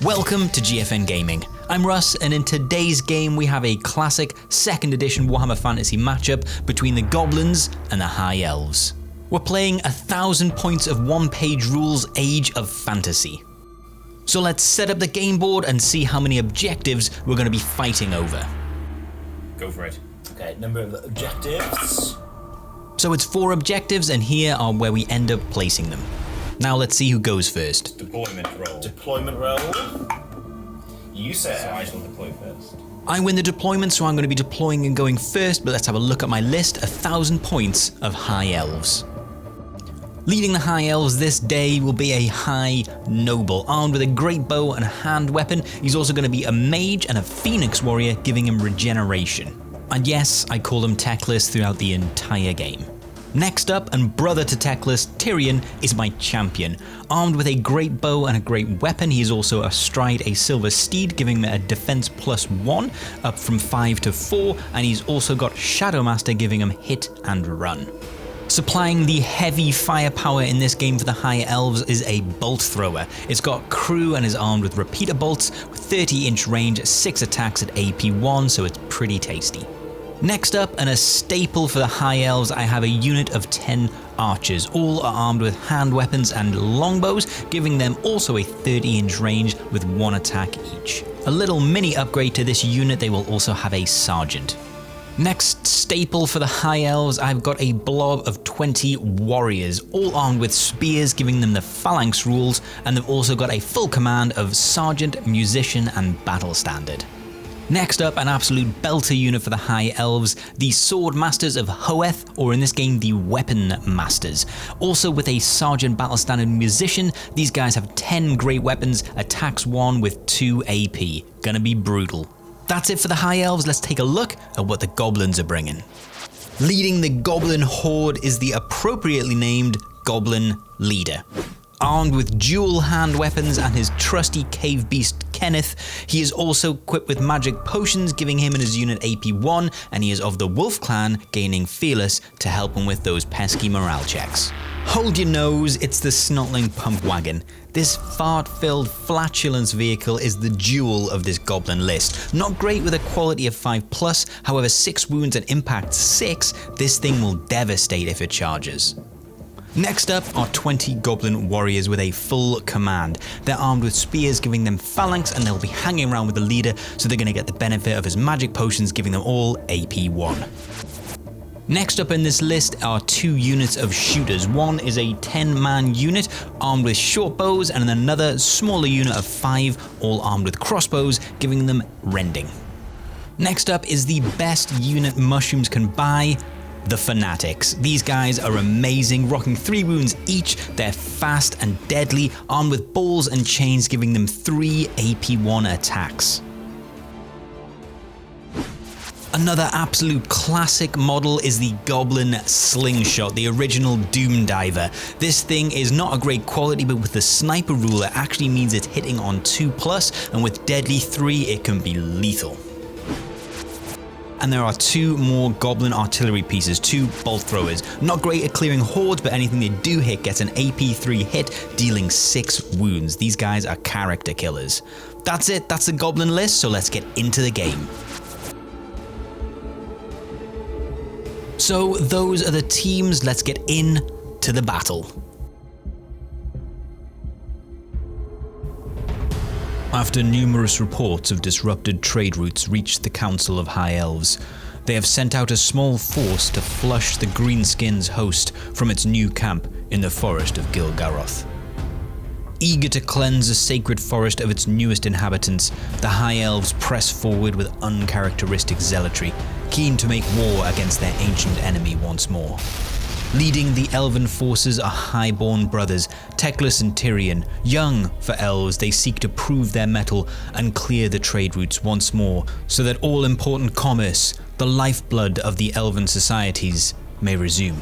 Welcome to GFN Gaming. I'm Russ, and in today's game we have a classic 2nd edition Warhammer Fantasy matchup between the Goblins and the High Elves. We're playing 1,000 points of OnePageRules Age of Fantasy. So let's set up the game board and see how many objectives we're going to be fighting over. Go for it. Okay, number of objectives. So it's 4 objectives, and here are where we end up placing them. Now let's see who goes first. Deployment roll. Deployment roll. You So say I shall deploy first. I win the deployment, so I'm going to be deploying and going first, but let's have a look at my list. 1,000 points of High Elves. Leading the High Elves this day will be a High Noble, armed with a great bow and a hand weapon. He's also going to be a mage and a Phoenix Warrior, giving him regeneration. And yes, I call him Techless throughout the entire game. Next up, and brother to Techless, Tyrion is my champion. Armed with a great bow and a great weapon, he is also astride a silver steed, giving him a defense +1, up from 5 to 4, and he's also got Shadowmaster, giving him hit and run. Supplying the heavy firepower in this game for the High Elves is a bolt thrower. It's got crew and is armed with repeater bolts with 30-inch range, 6 attacks at AP1, so it's pretty tasty. Next up, and a staple for the High Elves, I have a unit of 10 archers. All are armed with hand weapons and longbows, giving them also a 30-inch range with 1 attack each. A little mini upgrade to this unit, they will also have a sergeant. Next staple for the High Elves, I've got a blob of 20 warriors, all armed with spears, giving them the phalanx rules, and they've also got a full command of sergeant, musician, and battle standard. Next up, an absolute belter unit for the High Elves, the Sword Masters of Hoeth, or in this game, the Weapon Masters. Also with a Sergeant Battle Standard Musician, these guys have 10 great weapons, attacks 1 with 2 AP. Gonna be brutal. That's it for the High Elves. Let's take a look at what the Goblins are bringing. Leading the Goblin Horde is the appropriately named Goblin Leader. Armed with dual hand weapons and his trusty cave beast Kenneth, he is also equipped with magic potions, giving him and his unit AP1, and he is of the Wolf Clan, gaining Fearless to help him with those pesky morale checks. Hold your nose, it's the Snotling Pump Wagon. This fart-filled flatulence vehicle is the jewel of this goblin list. Not great with a quality of 5+, however 6 wounds and impact 6, this thing will devastate if it charges. Next up are 20 Goblin Warriors with a full command. They're armed with spears, giving them phalanx, and they'll be hanging around with the leader, so they're going to get the benefit of his magic potions, giving them all AP1. Next up in this list are 2 units of shooters. One is a 10-man unit armed with short bows, and another smaller unit of 5, all armed with crossbows, giving them rending. Next up is the best unit mushrooms can buy, the Fanatics. These guys are amazing, rocking 3 wounds each. They're fast and deadly, armed with balls and chains, giving them 3 AP1 attacks. Another absolute classic model is the Goblin Slingshot, the original Doom Diver. This thing is not a great quality, but with the sniper rule, it actually means it's hitting on 2+, and with deadly 3, it can be lethal. And there are 2 more Goblin artillery pieces, 2 bolt throwers. Not great at clearing hordes, but anything they do hit gets an AP3 hit, dealing 6 wounds. These guys are character killers. That's it, that's the Goblin list, so let's get into the game. So those are the teams, let's get into the battle. After numerous reports of disrupted trade routes reached the Council of High Elves, they have sent out a small force to flush the Greenskins' host from its new camp in the forest of Gilgaroth. Eager to cleanse the sacred forest of its newest inhabitants, the High Elves press forward with uncharacteristic zealotry, keen to make war against their ancient enemy once more. Leading the Elven forces are highborn brothers, Techless and Tyrion. Young for Elves, they seek to prove their mettle and clear the trade routes once more, so that all-important commerce, the lifeblood of the Elven societies, may resume.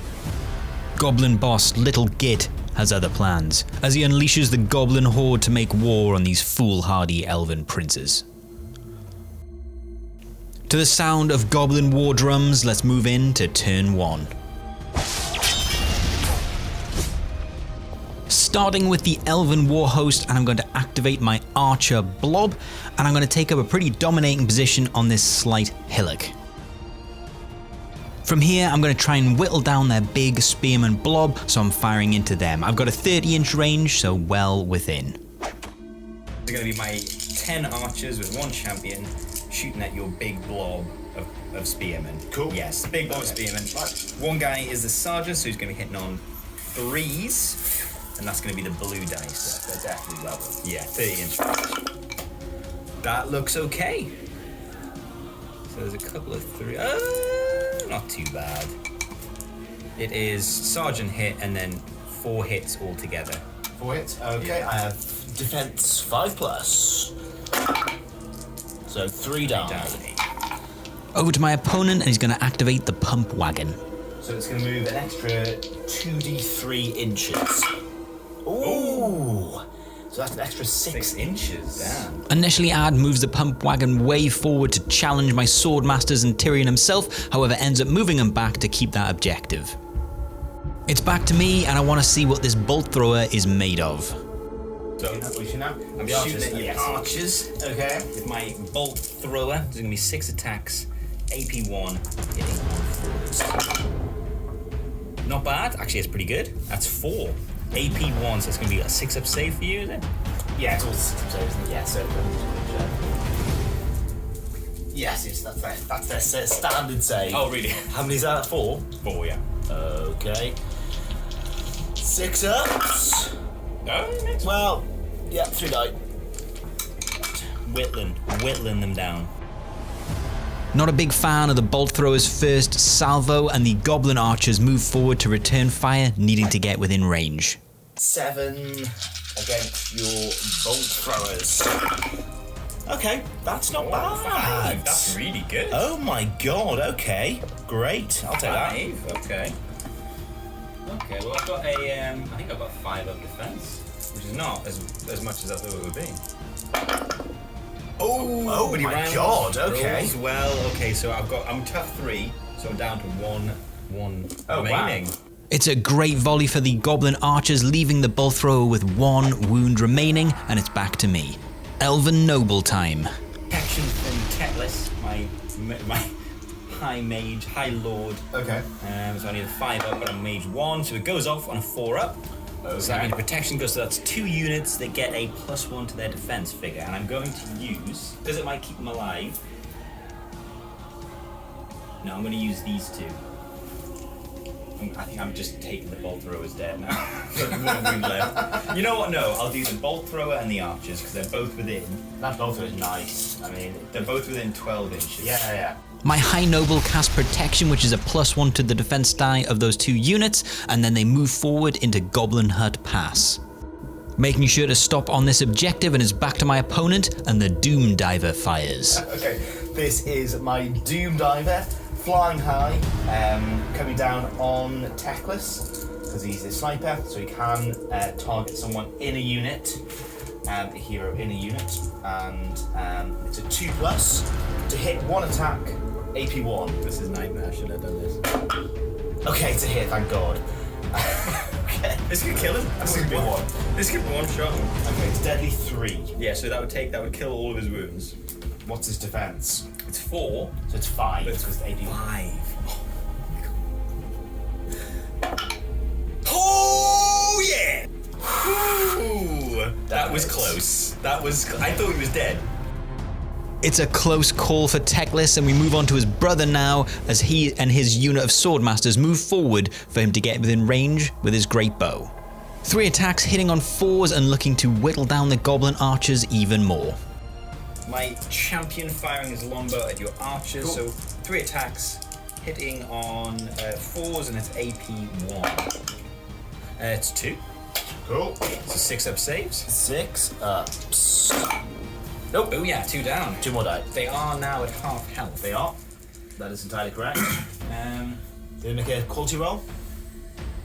Goblin boss Little Git has other plans, as he unleashes the Goblin Horde to make war on these foolhardy Elven princes. To the sound of Goblin war drums, let's move in to turn 1. Starting with the Elven War Host, and I'm going to activate my Archer Blob, and I'm going to take up a pretty dominating position on this slight hillock. From here, I'm going to try and whittle down their big Spearman Blob, so I'm firing into them. I've got a 30-inch range, so well within. These are going to be my 10 archers with 1 champion shooting at your big blob of spearmen. Cool. Yes, big blob of spearmen. Right. One guy is the sergeant, so he's going to be hitting on 3s. And that's going to be the blue dice. They're definitely level. Yeah, 30-inch. That looks okay. So there's a couple of 3. Not too bad. It is sergeant hit and then 4 hits altogether. 4 hits. Okay, Yeah. I have defense 5+. So 3 die. Over to my opponent, and he's going to activate the Pump Wagon. So it's going to move an extra 2d3 inches. Ooh! So that's an extra 6 inches. Damn. Initially, Ad moves the Pump Wagon way forward to challenge my Swordmasters and Tyrion himself, however ends up moving him back to keep that objective. It's back to me, and I want to see what this Bolt Thrower is made of. So We should now. I'm The shooting at your yes. archers. Okay. With my bolt thrower, there's going to be 6 attacks, AP1, hitting on 4s. Not bad, actually it's pretty good. That's 4. AP1, so it's going to be a 6-up save for you, is it? Yeah, it's all 6 saves, isn't it? Yeah, so. Yes, that's their standard save. Oh, really? How many is that? 4? 4, yeah. Okay. 6 ups. Oh, next. Well, yeah, 3 die. Whittling them down. Not a big fan of the Bolt Thrower's first salvo, and the Goblin Archers move forward to return fire, needing to get within range. 7 against your bolt throwers. Okay, that's not bad. That's really good. Oh my god, okay. Great, I'll take that. 5, okay. Okay, well I've got a, I think I've got 5-up defense, which is not as much as I thought it would be. Oh But he my rounds, god, okay. rolls well, okay, so I'm tough 3, so I'm down to one Oh, remaining. wow. It's a great volley for the Goblin Archers, leaving the Bolt Thrower with 1 wound remaining, and it's back to me. Elven Noble time. Protection from Tetlis, my high lord. Okay. So I need a 5-up, but I'm mage 1, so it goes off on a 4-up. So that means the protection goes, so that's 2 units that get a +1 to their defense figure, and I'm going to use, because it might keep them alive. No, I'm going to use these 2. I think I'm just taking the Bolt Thrower's dead now. There's one wound left. You know what? No, I'll do the Bolt Thrower and the Archers, because they're both within. That bolt thrower is nice. I mean, They're both within 12 inches. yeah. My High Noble cast Protection, which is a +1 to the defense die of those 2 units, and then they move forward into Goblin Hut Pass. Making sure to stop on this objective, and it's back to my opponent, and the Doom Diver fires. Okay, this is my Doom Diver, flying high, coming down on Teclis, because he's a sniper, so he can target someone in a unit, a hero in a unit, and it's a 2+ to hit 1 attack, AP1. This is nightmare. I should have done this. Okay, it's a hit, thank God. Okay. This could kill him. This could be one shot. Okay, it's deadly 3. Yeah, so that would kill all of his wounds. What's his defense? It's 4. So it's 5. But it's because AP1. 5. Oh yeah! Ooh, that was close. I thought he was dead. It's a close call for Teclis, and we move on to his brother now, as he and his unit of Swordmasters move forward for him to get within range with his great bow. 3 attacks hitting on 4s and looking to whittle down the Goblin Archers even more. My champion firing his longbow at your archers, Cool. so 3 attacks, hitting on 4s, and it's AP1. It's 2, Cool. so 6-up saves. 6 ups. Nope. Oh yeah, 2 down. 2 more die. They are now at half health. They are. That is entirely correct. Did They make a quality roll?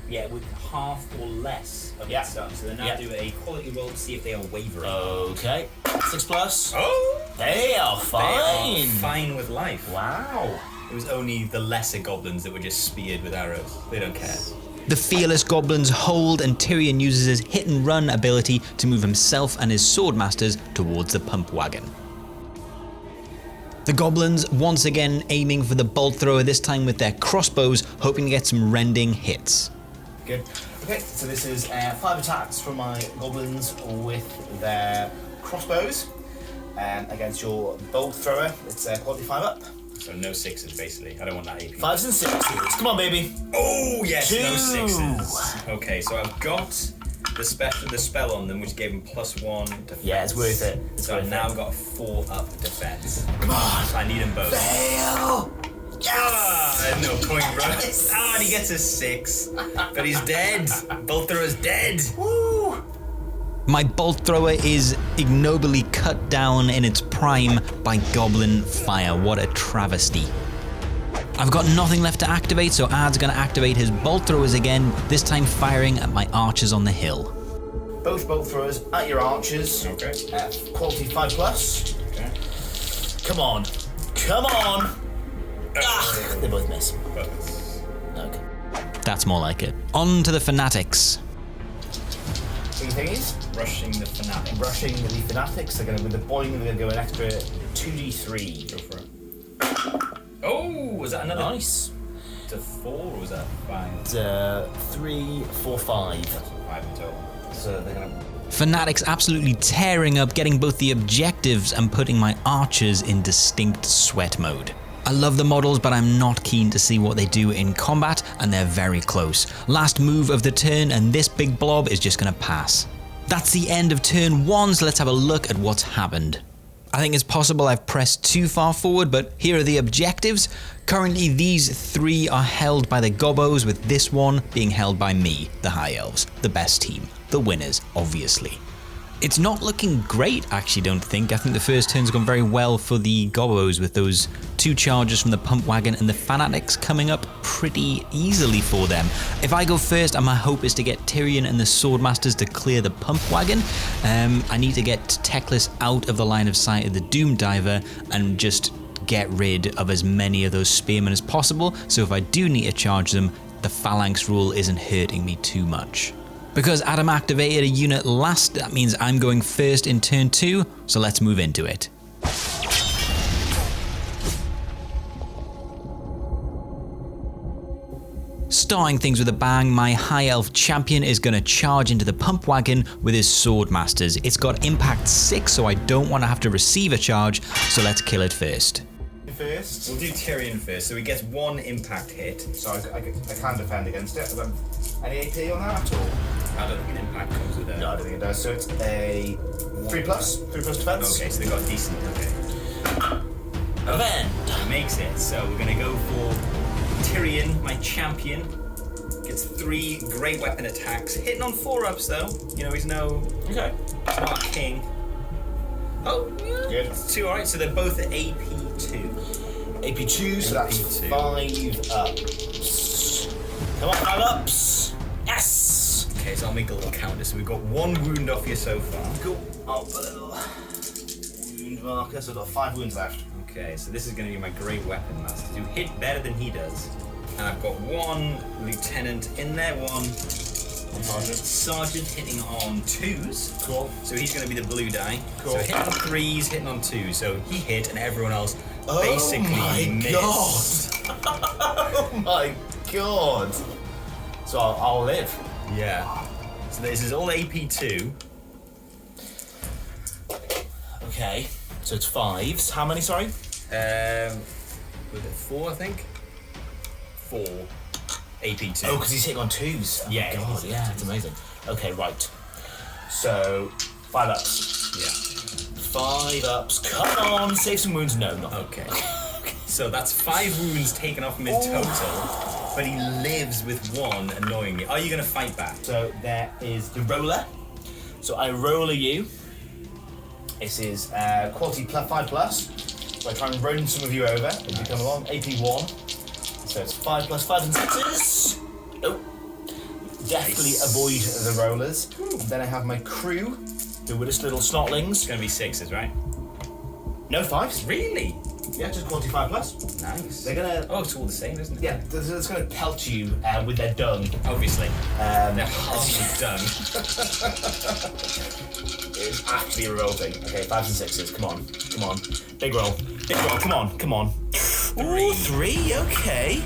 Yeah, with half or less of Yeah. the stuff. So they now Yeah. do a quality roll to see if they are wavering. Okay. 6+. Oh! They are fine. They are fine with life. Wow. It was only the lesser goblins that were just speared with arrows. They don't care. The fearless goblins hold, and Tyrion uses his hit and run ability to move himself and his swordmasters towards the pump wagon. The goblins once again aiming for the bolt thrower, this time with their crossbows, hoping to get some rending hits. Good. Okay, so this is 5 attacks from my goblins with their crossbows against your bolt thrower. It's quality 5 up. So no 6s basically. I don't want that AP. 5s and 6s. Come on, baby. Oh yes, 2. no 6s. Okay, so I've got the spell on them, which gave them +1 defense. Yeah, it's worth it. So I've now got a 4 up defense. Come on. I need them both. Fail. Ah, no point, bro. Ah, and he gets a 6. But he's dead. Bolt thrower's dead. Woo. My bolt thrower is ignobly cut down in its prime by goblin fire. What a travesty. I've got nothing left to activate, so Ad's gonna activate his bolt throwers again, this time firing at my archers on the hill. Both bolt throwers at your archers. Okay. Quality 5+. Okay. Come on. Come on. Ah, they both miss. Okay. That's more like it. On to the fanatics. Thingies. Rushing the fanatics. Rushing the fanatics. They're going to, with the boing, they're going to go an extra 2d3. Go for it. Oh, was that another? Nice. To 4 or was that 5? It's 3, 4, 5. 5 in total. So they're going to. Fanatics absolutely tearing up, getting both the objectives and putting my archers in distinct sweat mode. I love the models, but I'm not keen to see what they do in combat, and they're very close. Last move of the turn, and this big blob is just gonna pass. That's the end of turn 1, so let's have a look at what's happened. I think it's possible I've pressed too far forward, but here are the objectives. Currently, these 3 are held by the Gobbos, with this one being held by me, the High Elves, the best team, the winners, obviously. It's not looking great, actually, don't think. I think the first turn's gone very well for the Gobbos, with those 2 charges from the pump wagon and the fanatics coming up pretty easily for them. If I go first, and my hope is to get Tyrion and the swordmasters to clear the pump wagon. I need to get Teclis out of the line of sight of the Doom Diver and just get rid of as many of those spearmen as possible, so if I do need to charge them, the phalanx rule isn't hurting me too much. Because Adam activated a unit last, that means I'm going first in turn 2, so let's move into it. Starting things with a bang, my High Elf champion is going to charge into the pump wagon with his swordmasters. It's got impact 6, so I don't want to have to receive a charge, so let's kill it first. First. We'll do Tyrion first, so he gets 1 impact hit. So I can defend against it. Any AP on that at all? I don't think an impact comes with it. No, I don't think it does. So it's a 3+. 3+ defense. Okay, so they got decent. Okay. Defend. He makes it. So we're gonna go for Tyrion, my champion. Gets 3 great weapon attacks, hitting on 4-ups though. You know, he's no smart king. Oh, yeah. Good. That's 2. All right, so they're both at AP2. AP2, so that's AP2. 5 ups. Come on, 5 ups. Yes. Okay, so I'll make a little counter. So we've got 1 wound off you so far. Cool. I'll put a little wound marker. So I've got 5 wounds left. Okay, so this is going to be my great weapon masters who hit better than he does. And I've got 1 lieutenant in there, 1 sergeant hitting on 2s. Cool. So he's going to be the blue die. Cool. So hitting on 3s, hitting on 2s. So he hit and everyone else basically missed. Oh my god. So I'll live. Yeah. So this is all AP2. Okay. So it's 5s. How many, sorry? Was it 4, I think? 4. AP2. Oh, because he's hitting on 2s. Oh Yeah, my god, he's yeah, it's amazing. Okay, right. So 5 ups. Yeah. 5 ups. Come on, save some wounds. No, not Okay. So that's 5 wounds taken off him in total, but he lives with 1 annoyingly. Are you going to fight back? So there is the roller. So I roller you. This is quality 5+. So I try and run some of you over as you come along. AP1. So it's 5 + 5 and 6s. Oh. Definitely avoid the rollers. And then I have my crew, who were just little snotlings. It's going to be 6s, right? No 5s. Really? Yeah, just quality 5 plus. Nice. They're gonna. Oh, it's all the same, isn't it? Yeah, it's gonna pelt you with their dung. Obviously. They're It's half done. actually revolting. Okay, 5s and 6s. Come on. Big roll. Come on. Ooh, 3. Okay.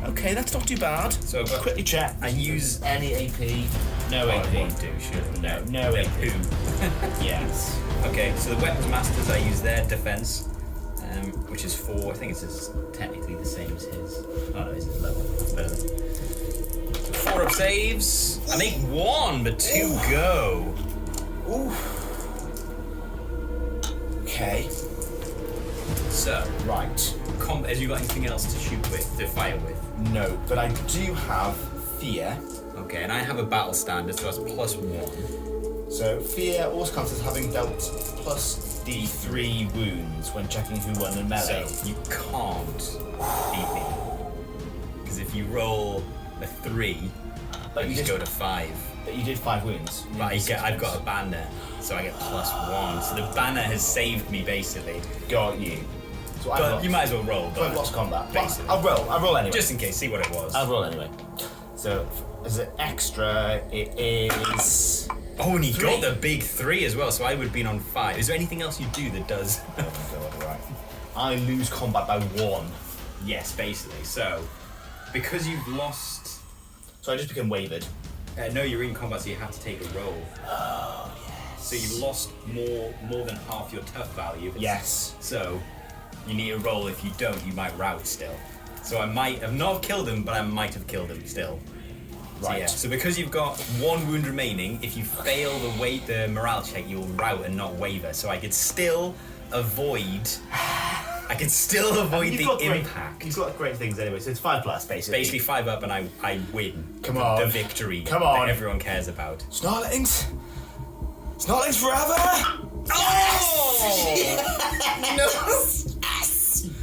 Okay, that's not too bad. So quickly check. I use Any AP. No I AP. won't do, sure. No AP. Who? Yes. Okay, so the weapons masters, I use their defense, which is 4. I think it's just technically the same as his. Oh no, it's his level. That's better. So 4 up saves. I make 1, but 2 go. Ooh. Okay. So, Right. have you got anything else to shoot with, to fire with? No, but I do have fear. Okay, and I have a battle standard, so that's +1. So fear also counts as having dealt plus D3 wounds when checking who won in melee. So you can't beat me. Because if you roll a 3, But you just go to 5. But you did 5 wounds. But I've got a banner, so I get +1. So the banner has saved me basically. Got you. So But you might as well roll. So I've lost combat. But Basically. I'll roll anyway. Just in case, see what it was. I'll roll anyway. So as an extra, it is. Oh, and he 3. got the big 3 as well, so I would have been on 5. Is there anything else you do that does? Oh my god! Right. I lose combat by 1. Yes, basically. So, because you've lost. So I just become wavered. No, you're in combat, so you have to take a roll. Oh yes. So you've lost more than half your tough value. Yes. So you need a roll. If you don't, you might rout still. So I might have not killed him, but I might have killed him still. So, Right. yeah. So because you've got 1 wound remaining, if you fail the morale check, you'll rout and not waver. So I could still avoid. The impact. He's got great things anyway. So it's 5 plus basically. Basically 5 up, and I win. Come on. The victory. Come on. That everyone cares about. Snarlings forever. Oh! No!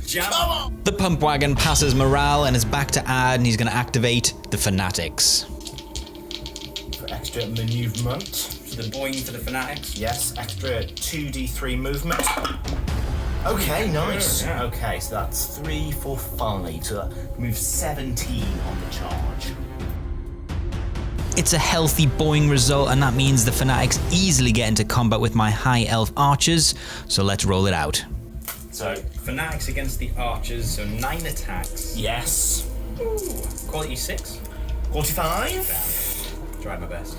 Jam. Come on. The pump wagon passes morale and is back to add, and he's going to activate the Fanatics. For extra movement. The boing for the fanatics. Yes, extra 2d3 movement. Okay, nice. Yeah. Okay, so that's 3, 4, 5. So that moves 17 on the charge. It's a healthy boing result, and that means the Fanatics easily get into combat with my high elf archers, so let's roll it out. So, fanatics against the archers, so 9 attacks. Yes. Ooh. Quality 6. 45. Try my best.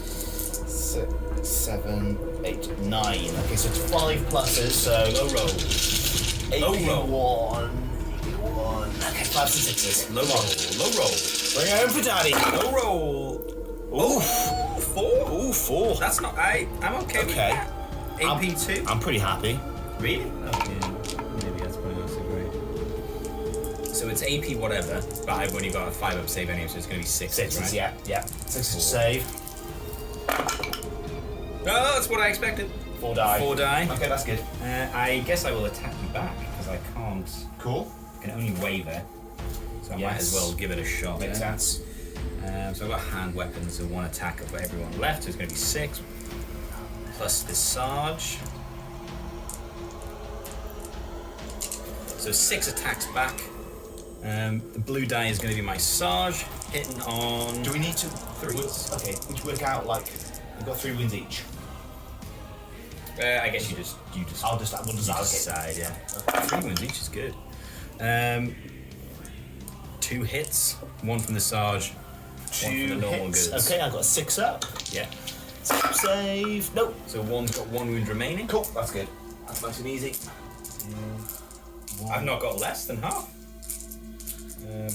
6, 7, 8, 9. Okay, so it's 5 pluses, so Low roll. Low roll. 1. Okay, 5s and 6s. Low roll. Low roll. Bring it home for daddy. Low roll. Ooh. 4. Ooh, 4. That's not. I'm okay with Okay. that. AP2. I'm pretty happy. Really? Oh, yeah. Maybe that's probably not so great. So it's AP whatever, but I've only got a 5 up save anyway, so it's going to be 6. 6s, right? yeah. 6s to save. Oh, that's what I expected. 4 die. 4 die. Okay, that's good. I guess I will attack you back, because I can't. Cool. I can only waver. So I might as well give it a shot. Makes there. sense. So I've got hand weapons, so 1 attack for everyone left, so it's going to be 6. Plus the Sarge. So 6 attacks back. The blue die is going to be my Sarge, hitting on. Do we need to 3s? Okay, we should work out like we've got 3 wins each. I guess you just. We'll just allocate. Decide, yeah. 3 wins each is good. 2 hits, 1 from the Sarge, 1 from the 2 normal hits. goods. Okay, I've got 6 up. Yeah. Save. Nope. So 1's got 1 wound remaining. Cool. That's good. That's nice and easy. I've not got less than half.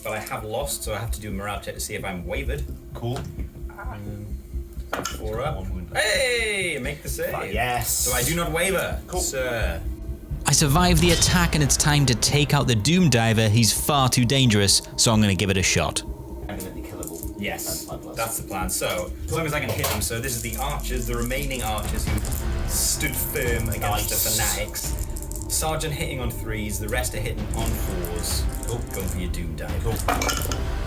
But I have lost, so I have to do a morale check to see if I'm wavered. Cool. 4 up. Hey! Make the save. Yes. So I do not waver. Cool. Sir. I survive the attack, and it's time to take out the Doom Diver. He's far too dangerous, so I'm going to give it a shot. Eminently killable. Yes, And 5 plus. that's the plan. So, as long as I can hit them. So this is the archers, the remaining archers who stood firm against the fanatics. Sergeant hitting on 3s, the rest are hitting on 4s. Oh, going for your Doom die. Cool.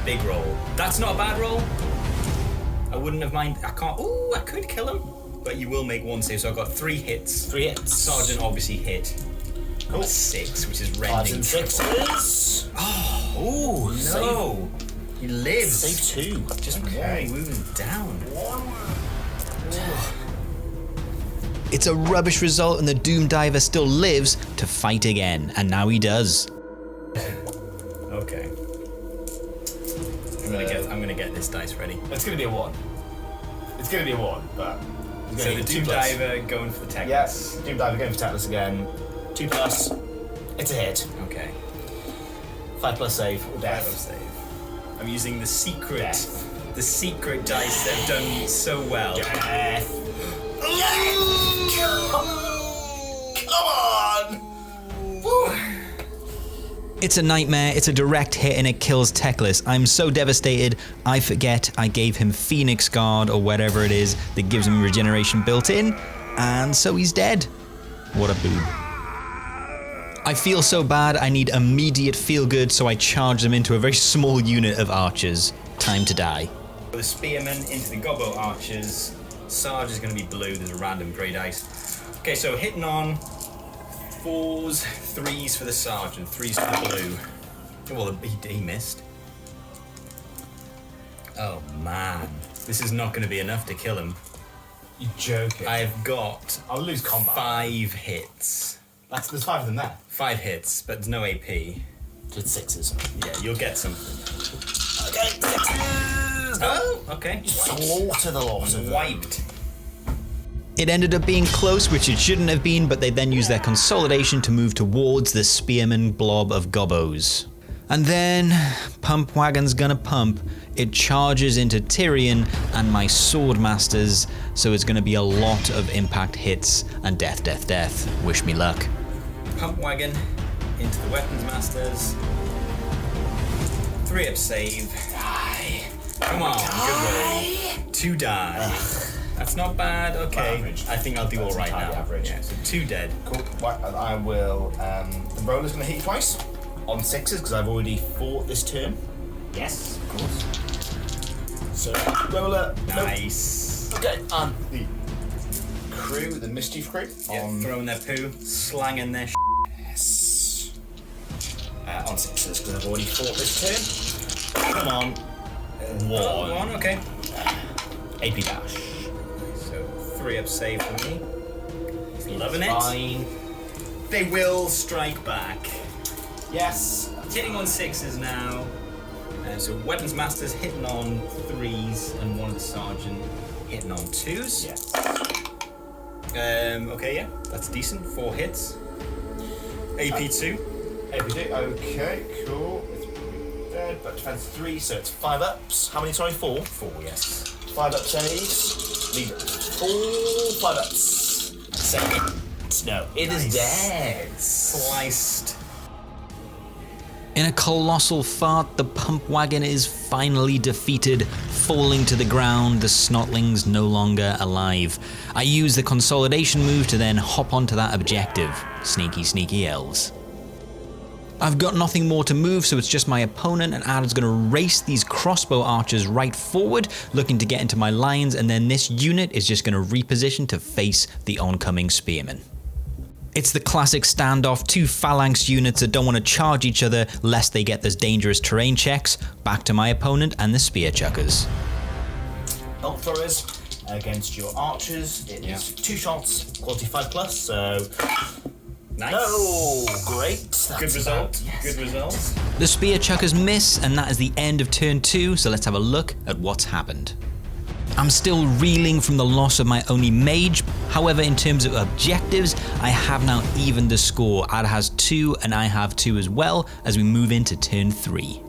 Big roll. That's not a bad roll. I wouldn't have mind. I can't. Ooh, I could kill him. But you will make 1 save, so I've got 3 hits. 3 hits. Sergeant obviously hit. Cool. 6, which is 5s rending. and 6s. Oh, no. He lives. Save 2. Just moving down. It's a rubbish result and the Doom Diver still lives to fight again, and now he does. Okay. I'm gonna get this dice ready. It's gonna be a 1. It's gonna be a 1, but... So the Doom Diver going for the tech. Yes, Doom Diver going for Tactless again. 2+. It's a hit. Okay. 5+ save. 5 Death. save. I'm using the secret. Death. The secret dice that have done so well. Death. Come on! Woo. It's a nightmare, it's a direct hit and it kills Teclis. I'm so devastated, I forget I gave him Phoenix Guard or whatever it is that gives him regeneration built in, and so he's dead. What a boob. I feel so bad, I need immediate feel good, so I charge them into a very small unit of archers. Time to die. The Spearmen into the Gobbo Archers. Sarge is going to be blue, there's a random grey dice. Okay, so hitting on 4s, 3s for the Sarge, and 3s for the blue. Well, he missed. Oh man, this is not going to be enough to kill him. You're joking. I've got I'll lose combat. 5 hits. There's 5 of them there. 5 hits, but there's no AP. So it's 6s. Yeah, you'll get something. Okay, 6s! Oh, okay. Slaughter the lot of them. Wiped. It ended up being close, which it shouldn't have been, but they then used their consolidation to move towards the spearman blob of gobbos. And then, Pump Wagon's gonna pump. It charges into Tyrion and my Swordmasters, so it's gonna be a lot of impact hits and death, death, death. Wish me luck. Pump Wagon into the Weapons Masters. 3 up save. Die. Come on, good roll. 2 die. That's not bad, okay. Average. I think I'll do That's alright now. entirely average. Yeah, so 2 dead. Cool. Right, and I will. The roller's going to hit you twice on 6s because I've already fought this turn. Yes, of course. So roller. Nice. Nope. Okay, and the crew, the mischief crew, Yeah, on throwing their poo, slanging their yes. On 6s because I've already fought this turn. Come on. 1. Okay. AP dash. So 3 up save for me. Loving it. Fine. They will strike back. Yes. Hitting on 6s now. So Weapons Masters hitting on 3s and one of the Sergeant hitting on 2s. Yes. Okay, yeah, that's decent. 4 hits. AP2. AP2. Okay, cool. It's dead, but defense 3, so it's 5 ups. How many? Sorry, 4. 4, yes. 5 up saves. Leave it. All 5 ups. Save. No, it is dead. Sliced. In a colossal fart, the Pump Wagon is finally defeated, falling to the ground, the Snotlings no longer alive. I use the consolidation move to then hop onto that objective. Sneaky, sneaky elves. I've got nothing more to move, so it's just my opponent, and Adam's going to race these crossbow archers right forward, looking to get into my lines, and then this unit is just going to reposition to face the oncoming spearmen. It's the classic standoff, 2 phalanx units that don't want to charge each other lest they get those dangerous terrain checks. Back to my opponent and the spear chuckers. Bolt throwers against your archers. It is 2 shots, quality 5+, so... Nice. Oh, great. That's Good result. Yes. Good result. The spear chuckers miss, and that is the end of turn 2, so let's have a look at what's happened. I'm still reeling from the loss of my only mage. However, in terms of objectives, I have now evened the score. Ad has 2 and I have 2 as well as we move into turn 3.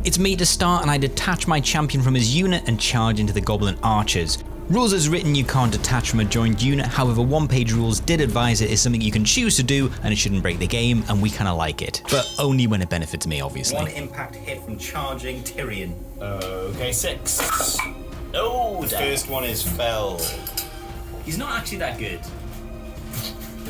It's me to start, and I detach my champion from his unit and charge into the goblin archers. Rules as written, you can't detach from a joined unit, however OnePageRules did advise it is something you can choose to do and it shouldn't break the game, and we kinda like it. But only when it benefits me, obviously. 1 impact hit from charging Tyrion. Okay, 6. Oh, The first one is fell. He's not actually that good.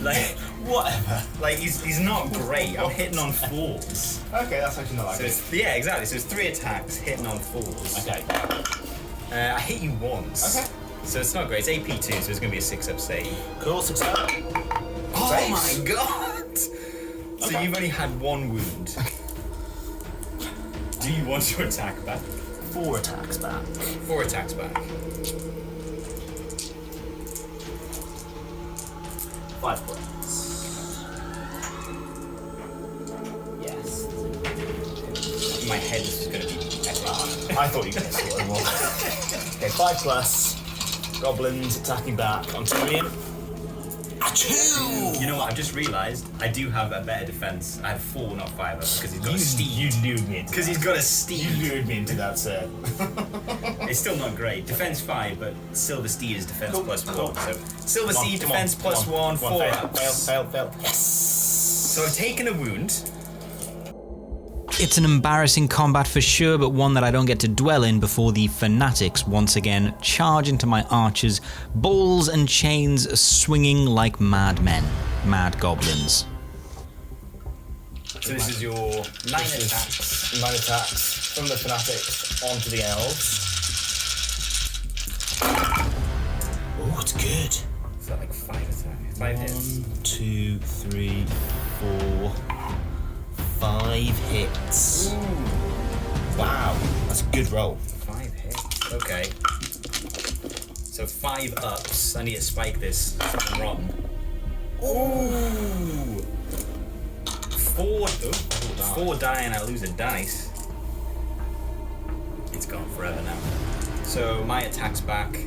Like, whatever. like he's not great. I'm hitting on 4s. Okay, that's actually not like So it. it's, yeah, exactly. So it's 3 attacks hitting on 4s. Okay. I hit you once. Okay. So it's not great. It's AP 2, so it's going to be a 6-up save. Cool, 6 up. Oh Saves. my god! So Okay. you've only had 1 wound. Do you want to attack back? 4 attacks back. 4 attacks back. 5 points. Yes. My head is just going to be epic. I thought you were going to see it more. Okay, 5 plus. Goblins attacking back on Tyrion. A 2! You know what? I've just realised I do have a better defence. I have 4, not 5 up, because he's got a steed. You lured me into Because that. he's got a You steed. lured me into that, sir. It's still not great. Defense 5, but Silver Steed is defense Cool, plus 1. cool. So Silver Come on, Steed come defense on, plus come on. 1, Come 4 on, ups. fail. Yes! So I've taken a wound. It's an embarrassing combat for sure, but one that I don't get to dwell in before the fanatics once again charge into my archers, balls and chains swinging like madmen, mad goblins. So this is your 9 attacks. 9 attacks from the fanatics onto the elves. Oh, it's good. Is that like 5 attacks? 5 hits. 1, 2, 3, 4, 5 hits. Ooh, Wow, that's a good roll. 5 hits. Okay. So 5 ups. I need to spike this. Something rotten. Ooh. 4 die and I lose a dice. It's gone forever now. So my attack's back.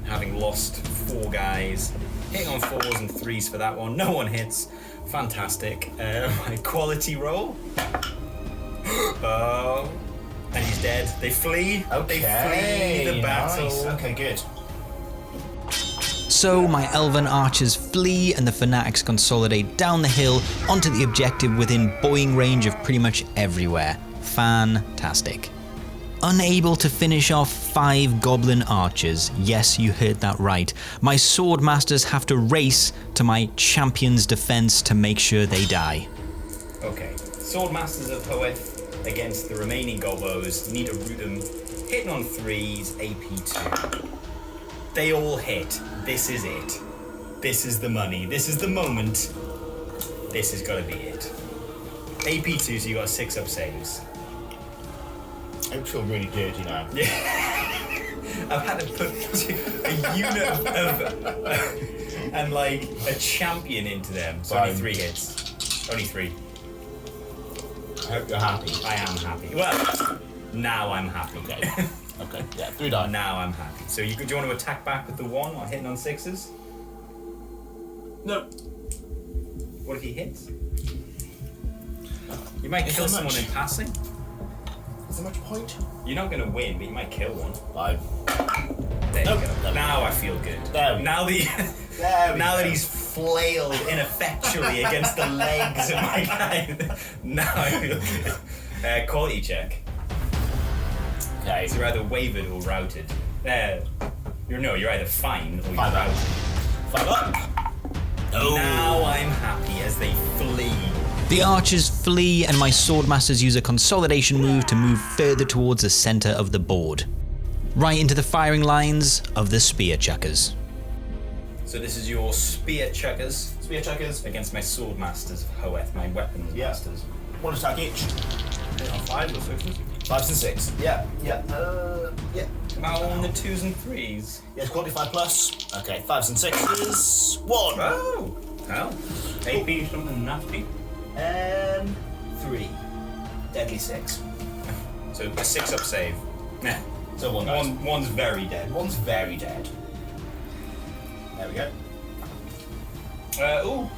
Having lost 4 guys. Hitting on 4s and 3s for that one. No one hits. Fantastic. My quality roll. Oh. And he's dead. They flee. Okay, They flee the battle. nice. Okay, good. So my elven archers flee and the fanatics consolidate down the hill onto the objective within boying range of pretty much everywhere. Fantastic. Unable to finish off 5 goblin archers. Yes, you heard that right. My sword masters have to race to my champion's defense to make sure they die. Okay. Sword Masters of Hoeth against the remaining gobos. Need to root them. Hitting on 3s, AP 2. They all hit. This is it. This is the money. This is the moment. This has got to be it. AP 2, so you got 6-up saves. I feel really dirty now. I've had to put a unit of and like a champion into them. So only 3 hits. Only 3. I hope you're happy. I am happy. Well, now I'm happy. Okay. Okay, yeah, 3 die. Now I'm happy. So do you want to attack back with the 1 or hitting on 6s? No. What if he hits? You might Is kill there someone much? in passing. Is there much point? You're not going to win, but you might kill one. 5. There Nope. you go. Now I feel good. There we now There we now that go. he's flailed ineffectually against the legs of my guy, now I feel good. Quality check. Okay. So you're either wavered or routed. You're either fine or you're 5 up. routed. 5 up. Oh. Now I'm happy as they flee. The archers flee and my swordmasters use a consolidation move to move further towards the center of the board. Right into the firing lines of the spear chuckers. So this is your spear chuckers Spear chuckers. against my sword masters of Hoeth, my weapons Yeah. masters. 1 attack each. Hit on 5 or 6s. 5s and 6. Yeah. Yeah. Come on, the 2s and 3s. Yes, quality 5 plus. Okay, 5s and 6s. 1. Oh, well. AP something nasty. 3. Deadly 6. So a 6-up save. Nah. So 1 dies. One's very dead. One's very dead. There we go. Ooh.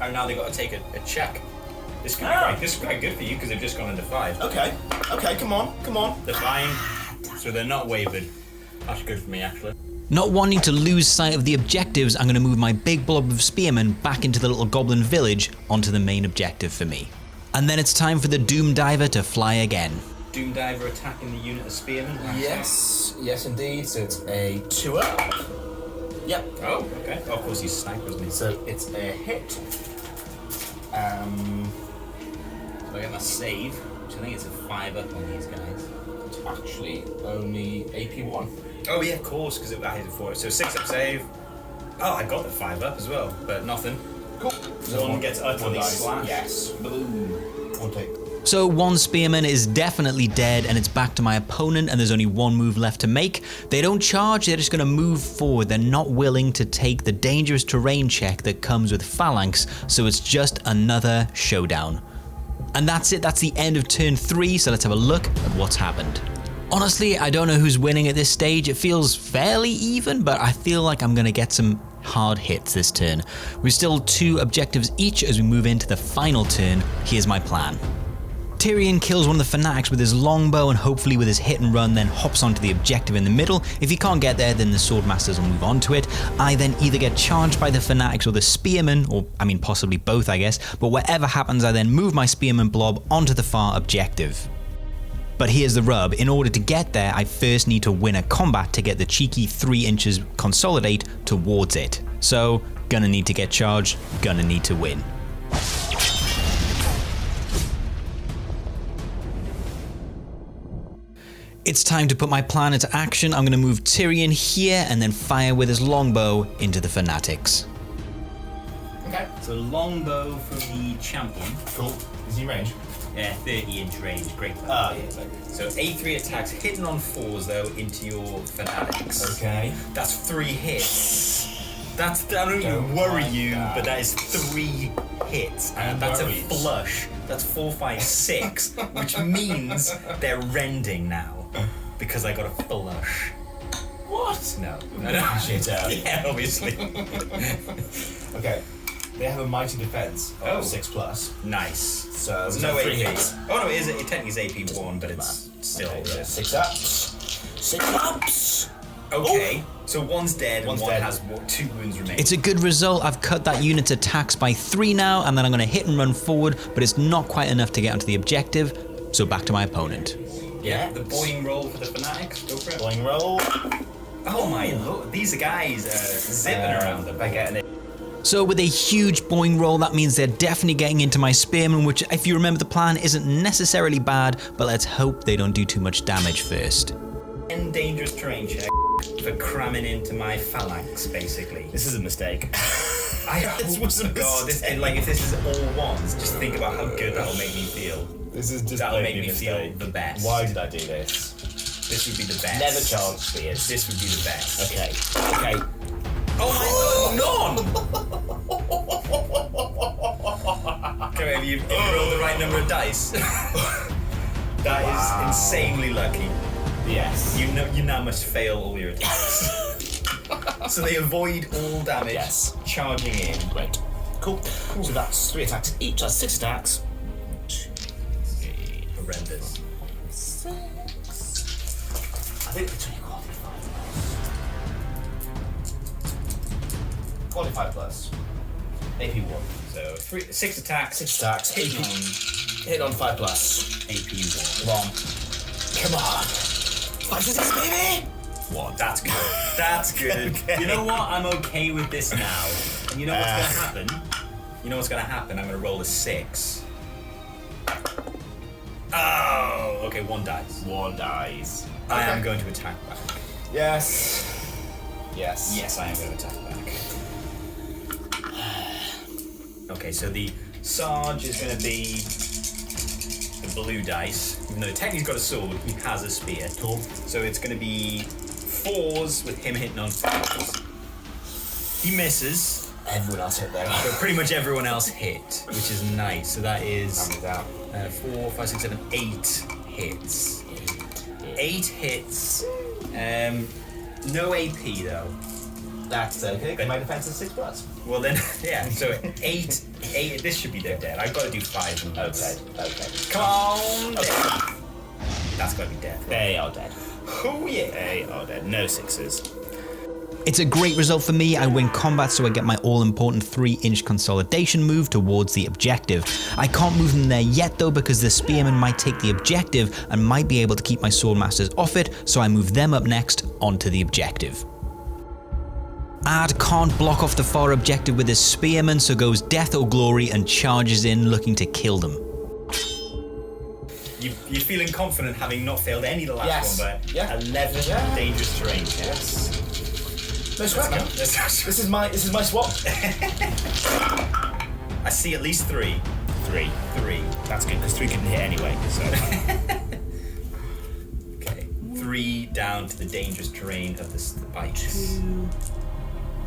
And now they got to take a check. This could be great. This is quite good for you because they've just gone into 5. Okay. Okay, come on. They're fine, so they're not wavered. That's good for me, actually. Not wanting to lose sight of the objectives, I'm going to move my big blob of spearmen back into the little goblin village onto the main objective for me. And then it's time for the Doom Diver to fly again. Doom Diver attacking the unit of spearmen. Yes. Yes, indeed. So it's a 2 up. Yep. Oh, okay. Oh, of course he's a sniper, isn't he? So So it's a hit. I get my save, which I think is a 5 up on these guys. It's actually only AP1. Oh yeah, of course, because I hit it 4. So 6 up save. Oh, I got the 5 up as well, but nothing. Cool. One gets utterly slashed. Yes. Boom. One take. So one spearman is definitely dead and it's back to my opponent and there's only one move left to make. They don't charge, they're just going to move forward. They're not willing to take the dangerous terrain check that comes with phalanx, so it's just another showdown. And that's it, that's the end of turn 3, so let's have a look at what's happened. Honestly, I don't know who's winning at this stage. It feels fairly even, but I feel like I'm going to get some hard hits this turn. We're still 2 objectives each as we move into the final turn. Here's my plan. Tyrion kills one of the fanatics with his longbow and hopefully with his hit and run then hops onto the objective in the middle. If he can't get there, then the swordmasters will move on to it. I then either get charged by the fanatics or the spearmen, or I mean possibly both I guess, but whatever happens I then move my spearman blob onto the far objective. But here's the rub, in order to get there I first need to win a combat to get the cheeky 3 inches consolidate towards it. So, gonna need to get charged, gonna need to win. It's time to put my plan into action. I'm going to move Tyrion here and then fire with his longbow into the fanatics. Okay. So longbow for the champion. Cool. Is he in range? Yeah, 30-inch range. Great. Oh, yeah. So A3 attacks hitting on 4s though into your fanatics. Okay. That's 3 hits. That's, I don't even worry you, but that is 3 hits. And that's a flush. That's 4, 5, 6, which means they're rending now. Because I got a flush. What? No. Shit out. Yeah, obviously. Okay. They have a mighty defense of 6+. Nice. So there's no AP. 3 hits. Oh no, it technically is AP1, but it's still. Okay, so 6 ups. 6 ups! Okay, so one's dead and one dead. has 2 wounds remaining. It's a good result. I've cut that unit's attacks by 3 now, and then I'm going to hit and run forward, but it's not quite enough to get onto the objective, so back to my opponent. Yeah, the boing roll for the fanatics. Go for it. Boing roll. Oh my lord, these are guys zipping around them. By getting it. So with a huge boing roll, that means they're definitely getting into my spearman, which if you remember the plan isn't necessarily bad, but let's hope they don't do too much damage first. 10 dangerous terrain check for cramming into my phalanx, basically. This is a mistake. I hope to God, if this is all ones, just think about how good that'll make me feel. This is just That'll make me feel the best. Why did I do this? This would be the best. Never charge spears. This would be the best. Okay. Okay. Oh my God, none! Okay, have you rolled the right number of dice? That is insanely lucky. Yes. You now must fail all your attacks. So they avoid all damage. Yes. Charging in. Great. Cool. So that's 3 attacks each. That's 6 attacks. 2, 3, Horrendous. 6. I think it's only qualified plus. AP1. So 6 attacks. 6 attacks. Hit on 5+. AP1. Come on. Come on. 5 to 6, baby! 1. That's good. That's good. Okay. You know what? I'm okay with this now. And you know what's gonna happen? You know what's gonna happen? I'm gonna roll a 6. Oh, okay, 1 dies. 1 dies. I am going to attack back. Yes. Yes. Yes, I am going to attack back. Okay, so the Sarge is going to be the blue dice. Even though technically he's got a sword, he has a spear. Cool. So it's going to be 4s with him hitting on 5s. He misses. Everyone else hit there. But pretty much everyone else hit, which is nice. So that is Down. 4, 5, 6, 7, 8 hits. 8 hits. No AP though. That's okay. My defense is 6+. Well then, yeah. So 8. This should be their dead. I've got to do 5 of them. Okay. Come on. Okay. That's got to be dead. They are dead. Oh yeah. They are dead. No 6s. It's a great result for me. I win combat, so I get my all-important 3-inch consolidation move towards the objective. I can't move them there yet though, because the spearmen might take the objective and might be able to keep my swordmasters off it, so I move them up next onto the objective. Ad can't block off the far objective with his spearman, so goes death or glory and charges in looking to kill them. You're feeling confident having not failed any of the last one, but 11 dangerous terrain checks. No sweat, man. This is my swap. I see at least 3. 3. That's good because 3 couldn't hit anyway. So. Okay. 3 down to the dangerous terrain of the spikes.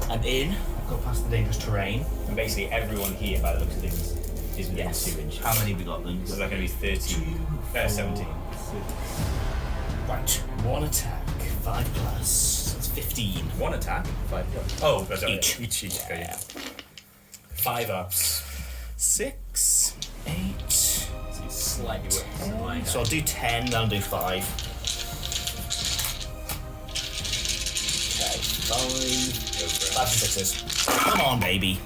And in. I've got past the dangerous terrain. And basically everyone here, by the looks of things, is within 2 inches. How many we got then? So that going to be 13. 17. Right. 1 attack. 5 plus. That's 15. 1 attack. 5 plus. Oh, that's Each. Each. Yeah. 5 ups. 6, 8. So he's slightly worse than mine. So I'll do 10, then I'll do 5. Okay, 5 and 6s. Come on, baby.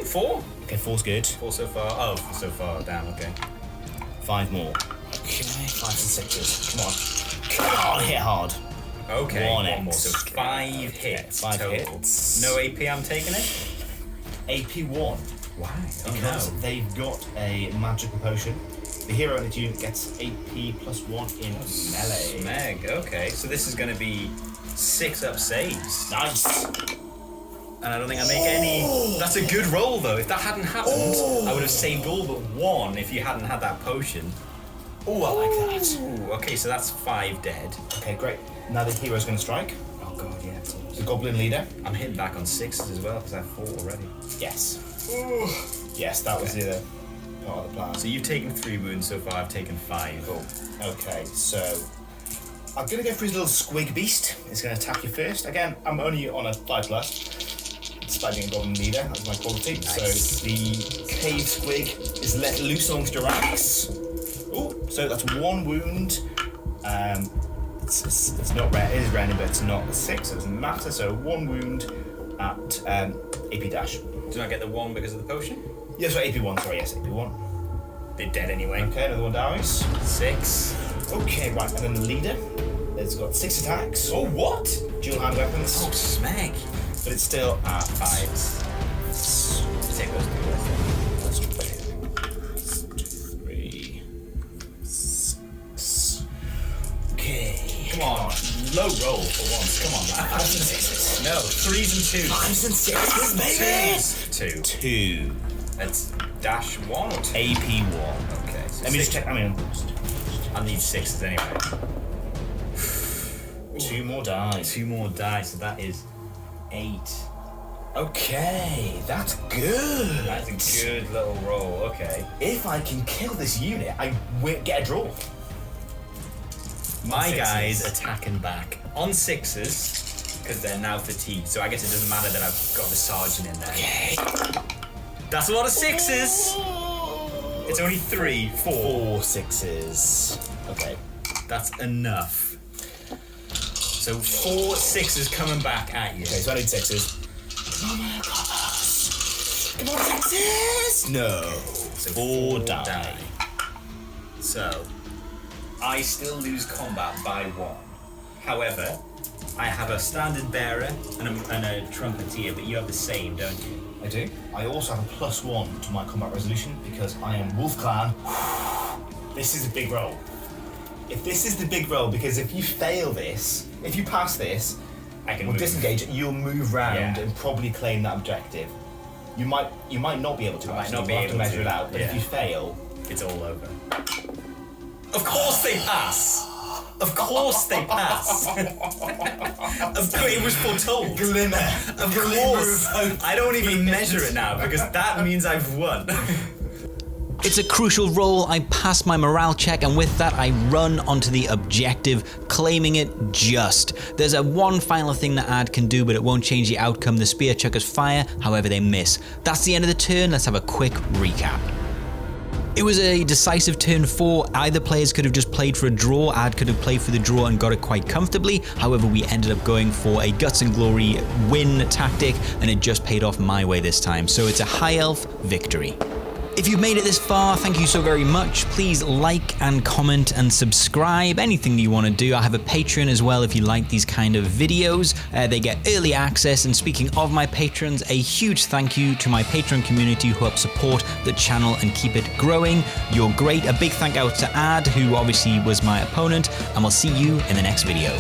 4? Okay, 4's good. 4 so far. Oh, so far. Damn, okay. 5 more. Okay, 5s and 6s. Come on, hit hard. Okay, 1 more. So 5 hits. 5 total. hits. No AP, I'm taking it? AP 1. Why? Because they've got a magical potion. The hero in the unit gets AP plus 1 in melee. Meg, okay. So this is going to be 6 up saves. Nice. And I don't think I make any. That's a good roll though. If that hadn't happened, I would have saved all but 1 if you hadn't had that potion. Oh, I like that. Ooh, okay, so that's 5 dead. Okay, great. Now the hero's going to strike. Oh god, yeah. The goblin leader. I'm hitting back on 6s as well because I have 4 already. Yes. Ooh. Yes, that was the other part of the plan. So you've taken 3 wounds so far. I've taken 5. Oh. Okay, so I'm going to go for his little squig beast. It's going to attack you first. Again, I'm only on a 5 plus. Despite being a goblin leader, that's my quality. Nice. So the cave squig is let loose amongst your ranks. Oh, so that's 1 wound. It's not rare. It is random, but it's not a 6. So it doesn't matter. So 1 wound at AP dash. Do I get the 1 because of the potion? Yes, so AP1. Sorry, yes, AP1. They're dead anyway. Okay, another 1 dies. 6. Okay, right, and then the leader. It's got 6 attacks. Oh, what? Dual hand weapons. Oh, smeg. But it's still at 5s. Take those 2. Let's try it. 3, 6. Okay. Come on, low roll for once. Come on, man. 5s and 6s. No, 3s and 2s. 5s and 6s, baby! 2. 2. That's dash 1 or 2? AP1. Okay. So Let me just check. I need 6s anyway. 2 more dice. 2 more dice, so that is 8. Okay, that's good. That's a good little roll. Okay. If I can kill this unit, I get a draw. My 6s. guys attacking back on 6s because they're now fatigued. So I guess it doesn't matter that I've got the sergeant in there. Okay. That's a lot of 6s. It's only 3, 4. 4 6s. Okay. That's enough. So 4 6s coming back at you. Okay, so I need 6s. Come on, Come on, 6s! No. So 4 die. So I still lose combat by 1. However, I have a standard bearer and a trumpeter, but you have the same, don't you? I do. I also have a +1 to my combat resolution because I am Wolf Clan. This is a big roll. If this is the big roll, because if you fail this, if you pass this, I can or move. disengage, you'll move round Yeah. and probably claim that objective. You might not be able to. I might actually. not be We'll have able to measure to, it out. But yeah. if you fail, It's all over. Of course they pass! Of course they pass! It was foretold. glimmer. Of course! I don't even measure it now because that means I've won. It's a crucial roll. I pass my morale check, and with that I run onto the objective, claiming it just. There's one final thing that Ad can do, but it won't change the outcome. The spear chuckers fire, however they miss. That's the end of the turn. Let's have a quick recap. It was a decisive turn 4. Either players could have just played for a draw. Ad could have played for the draw and got it quite comfortably. However, we ended up going for a guts and glory win tactic, and it just paid off my way this time. So it's a high elf victory. If you've made it this far, thank you so very much. Please like and comment and subscribe, anything you want to do. I have a Patreon as well if you like these kind of videos. They get early access, and speaking of my patrons, a huge thank you to my Patreon community who help support the channel and keep it growing. You're great. A big thank out to Ad, who obviously was my opponent, and we'll see you in the next video.